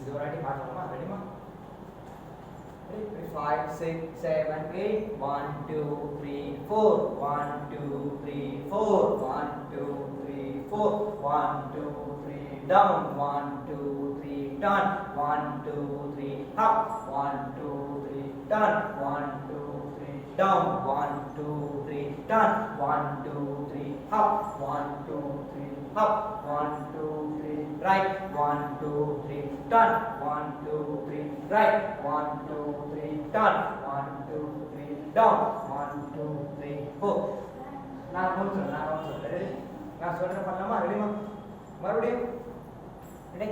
இது ஒரு வாட்டி பார்க்கலாமா? ரெடிமா? 5 6 7 8 1 2 3 4 1 2 3 4 1 2 3 4 1 2 3 down 1 2 3 turn 1 2 3 up 1 2 3 turn 1 2 3 down 1 2 3 turn 1 2 3 up 1 2 3 up 1 2 3 right 1 2 3 turn 1 2 3 right 1 2 3 turn 1 2 3 down 1 2 3 4 நான் சொல்றேன் நான் சொல்றேன் பண்ணலாமா? ரெடிமா? மறுபடியும் ready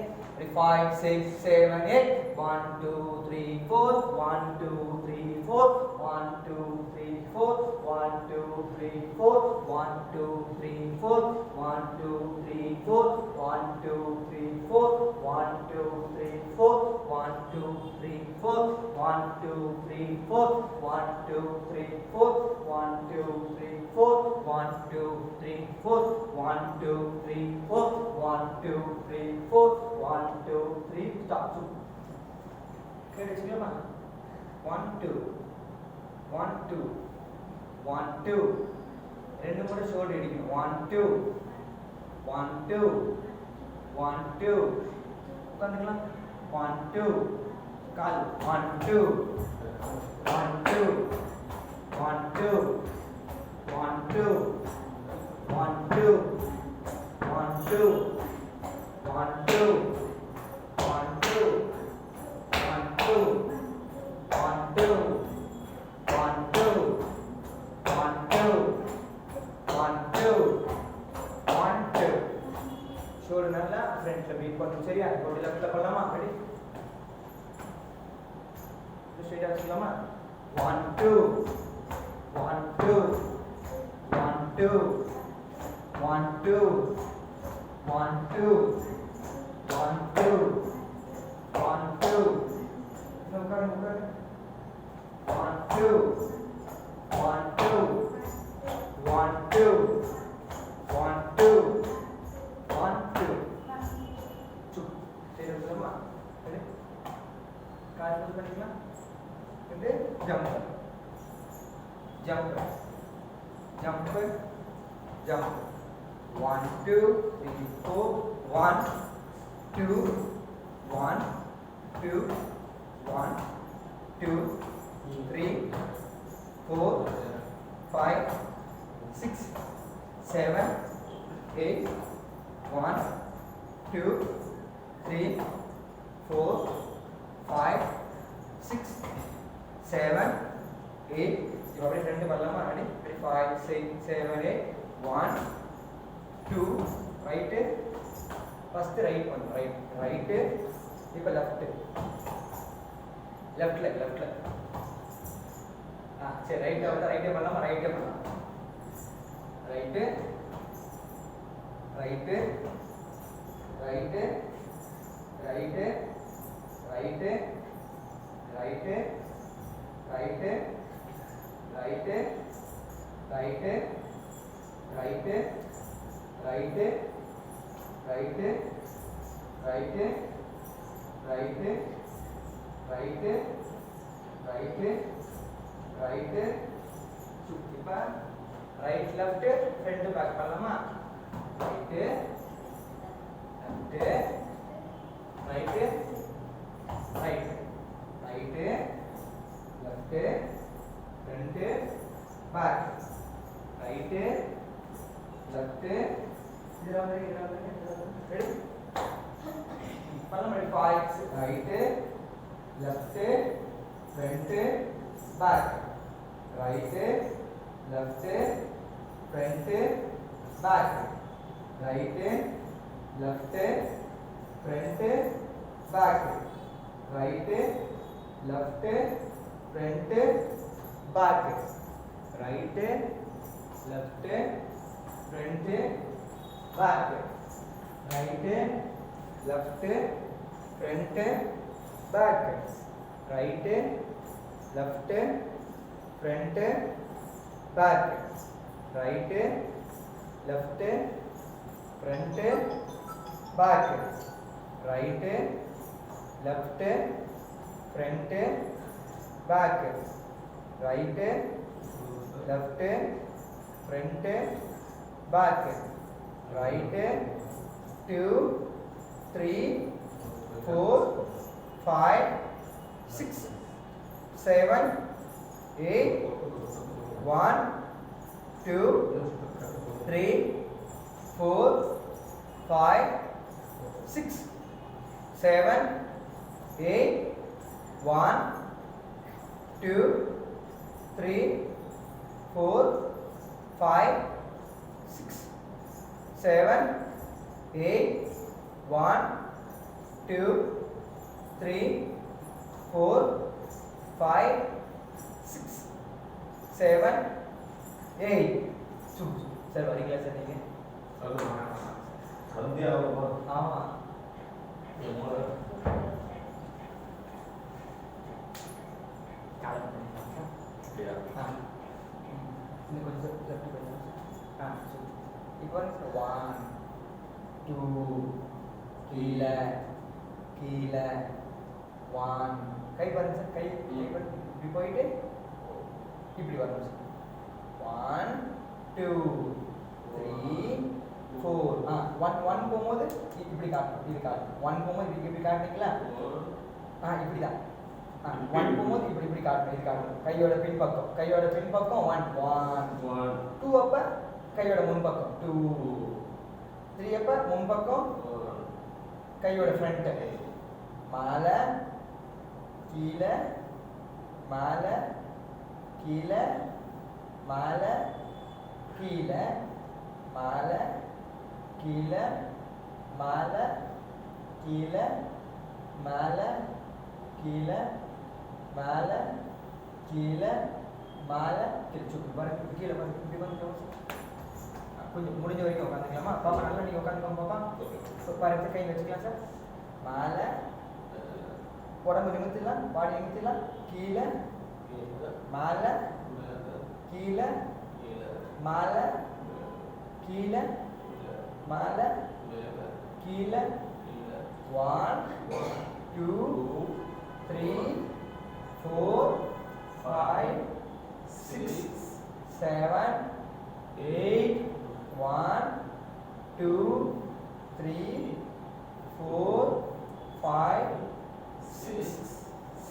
5 6 7 8 1 2 3 4 1 2 3 4 1 2 3 4 1 2 3 4 1 2 3 4 1 2 3 4 1 2 3 4 1 2 3 4 1 2 3 4 1 2 3 4 1 2 3 4 1 2 3 4 1 2 3 4 1 2 3 4 1 2 3 4 1 2 3 stop கேட்டுச்சுங்களா? 1 2 1 2 1 2 ரெண்டு முறை ஷோல்டர் அடிக்கணும் 1 2 1 2 1 2 உட்காந்துக்கலாம் 1 2 கால் 1 2 1 2 1 2 1 2 1 2 1 2 1 2 1 2 1 2 1 2 1 2 1 2 1 2 1 2 ஷோல்டர் நல்லா ஃப்ரண்ட்ல பீட் பண்ணணும். சரியா? பாடி லெஃப்ட்ல பண்ணலாமா? ரெடி ஸ்ட்ரைட்டா வச்சுக்கலாமா? 1 2 1 2 1 2 1 2 1 2 1 2 1 2 no come 1 2 1 2 1 2 1 2 1 2 சுப் சரி சொல்லுமா? ரெடி கால் ஃபுல் பண்ணிக்கலாம். இது ஜம்ப் ஜம்ப் jump jump 1 2 3 4 1 2 1 2 1 2 3 4 5 6 7 8 1 2 3 4 5 6 7 8 அப்படியே ரெண்டு பண்ணலாமா? ரெடி 5 6 7 8 1 2 ரைட் ஃபர்ஸ்ட் ரைட் பண்ணு ரைட் இப்போ லெஃப்ட் சரி ரைட் வந்து ரைட்டே பண்ணலாமா? ரைட்டே பண்ணலாம் right right right right right right right right right right right right right right right right right சுத்திப்பா ரைட் லெஃப்ட் ஃப்ரண்ட் பேக் பண்ணலாமா? Right left right right right left front back right left ready பண்ணலாம். 5 right left front back right left front back right left front back right left front back right left front back right left front back right left front back right left front back right left, front, back, right, left, front, back, right, 2, 3, 4, 5, 6, 7, 8, 1, 2, 3, 4, 5, 6, 7, 8, 1, 2, 3, 4, 5, 6, 7, 8, 1, 2, 3, 4, 5, 6, 7, 8. Sir வரீங்களா sir நீங்க? சந்தியாவுமா? ஆமா. கால் பண்ணிக்கலாம். அப்படியா? இன்னும் கொஞ்சம் left பண்ணுங்க. சரி. இப்போ 1 2 கீழே கீழே 1 கை பாருங்க சார் கை பாருங்க இப்படி போயிட்டு இப்படி வரணும் சார் 1 2 3 4 1 போகும்போது இப்படி காட்டணும் இது காட்டணும் 1 போகும்போது இப்படி காட்டுனீங்களா இப்படி தான் 1 போகும்போது இப்படி காட்டணும் இது காட்டணும் கையோட பின்பக்கம் 1 2 அப்ப கையோட முன்பக்கம் 2 3 அப்ப முன்பக்கம் கையோட ஃப்ரண்ட் மேலே கீழே மேலே கீழே மேலே கீழே மேலே கீழே மேலே கீழே மேலே கீழே மேலே கீழே மேலே திருச்சி பாருங்க கீழே பாருங்க இப்படி வந்து கொஞ்சம் முடிஞ்ச வரைக்கும் உட்காந்துக்கலாமா பாப்பா நல்லா நீங்கள் உட்காந்துக்கோங்க பாப்பா பாருங்க கை வச்சுக்கலாம் சார் மேலே உடம்பு நிமித்திடலாம் பாடி நிமித்திடலாம் கீழே மேலே கீழே மேலே கீழே மேலே கீழே 1 2 3 4 5 6 7 8 1 2 3 4 5 6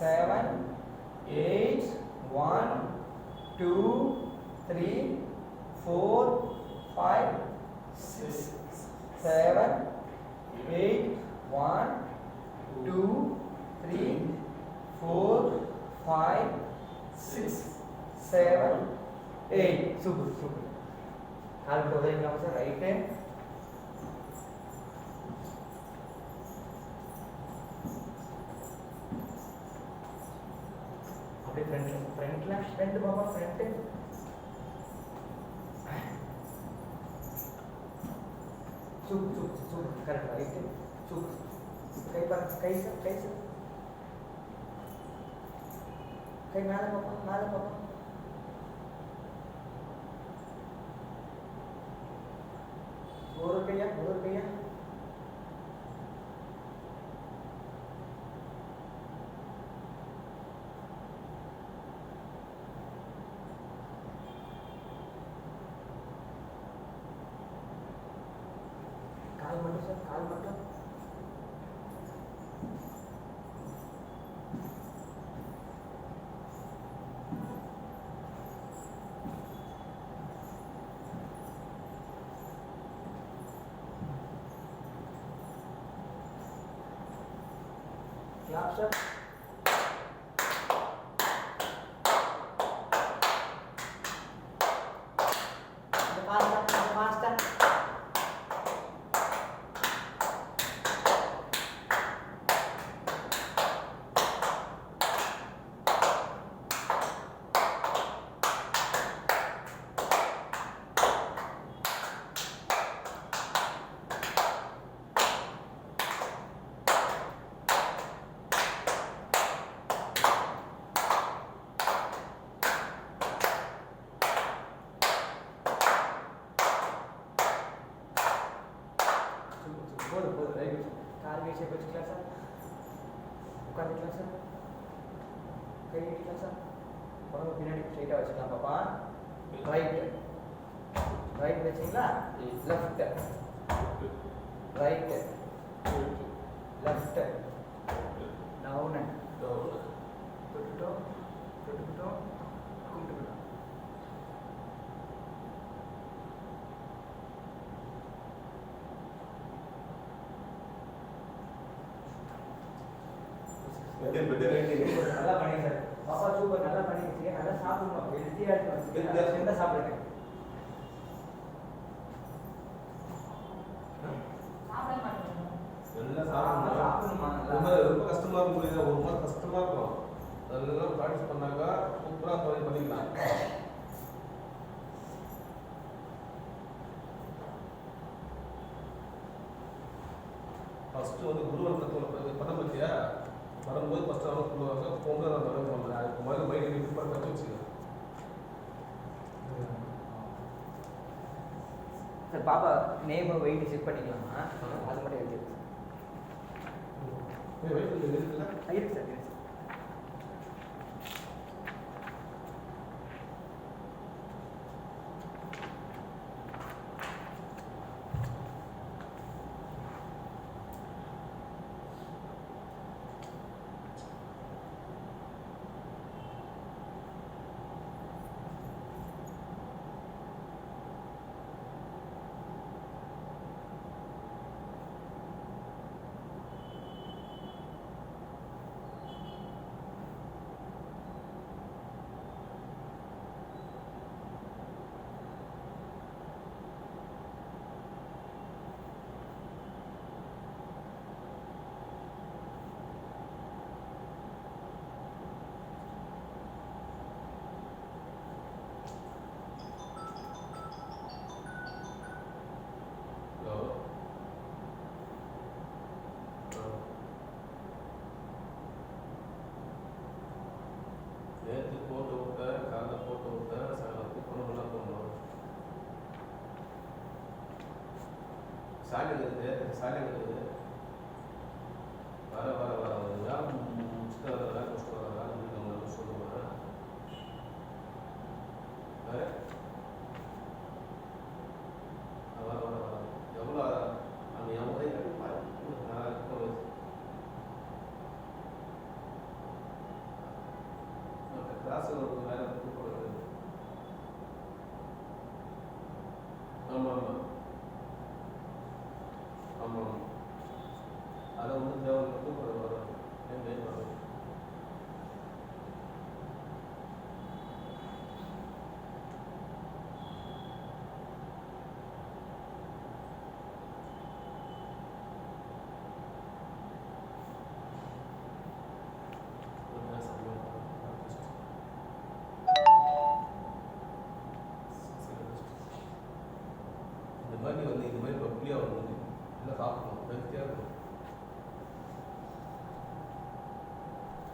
7 8 1 2 3 4 5 6 7 8 1 2 3 4 5 6 7 8 super கால் போடுறீங்களா சார் ரைட்டு அப்படியே ஃப்ரண்ட் பாப்பா ஃப்ரண்ட் சூப் கரெக்ட் ரைட்டு சூப் கை பாருங்க கை சார் கை மேலே பாப்பா ஒரு கையா கால் மட்டும் சார் கால் மட்டும் clap sir faster போதும் ரைட் கால் வீச்சை வச்சுக்கலாம் சார் உட்காந்துக்கலாம் சார். கை நீட்டிக்கலாம் சார். உடம்பு பின்னாடி ஸ்ட்ரைட்டாக வச்சுக்கலாம் பாப்பா. ரைட் ரைட் வச்சிங்களா? லெஃப்ட் ரைட் லெஃப்ட் டவுன் தொட்டுட்டோம் தொட்டுக்கிட்டோம் கும்பிட்டுக்கிட்டோம். நல்லா பண்ணீங்க சார். பாப்பா சூப்பர், நல்லா பண்ணிருக்கீங்க. நல்லா சாப்பிடணும், ஹெல்த்தியா இருக்கணும். என்ன சாப்பிடுங்க? ரொம்ப கஷ்டமா இருக்கும், புரியுதா? ஒரு மாதிரி கஷ்டமா இருக்கும். அதெல்லாம் ப்ராக்டிஸ் பண்ணாக்கா சூப்பரா பண்ணிக்கலாம். ஃபர்ஸ்ட் வந்து குருவன் பண்ண பத்தியா வரும்போது ஃபர்ஸ்ட் அவங்க சொல்லுவாங்க, பொங்கல் நான் தொடங்க பண்ணேன். அதுக்கு முதல்ல பைக் ரிப்பீட் பண்ணி கற்று வச்சுக்கேன். சார் பாப்பா நேம் வெயிட் செக் பண்ணிக்கலாமா? அது மட்டும் எழுதி வெயிட் இருக்குல்ல? இருக்கு சார், இருக்கு சார். நேற்று போட்டு விட்டேன், காலைல போட்டு விட்டேன், சாயங்காலத்துக்கு பொண்ணு போடணும். சாலி இருக்குது, சாலி இருக்குது. வர வர வர வேலை முடிச்சுட்டு வர வேலை முடிச்சுட்டு வர வேலை முடிச்சு சொல்லுவேன். வேறு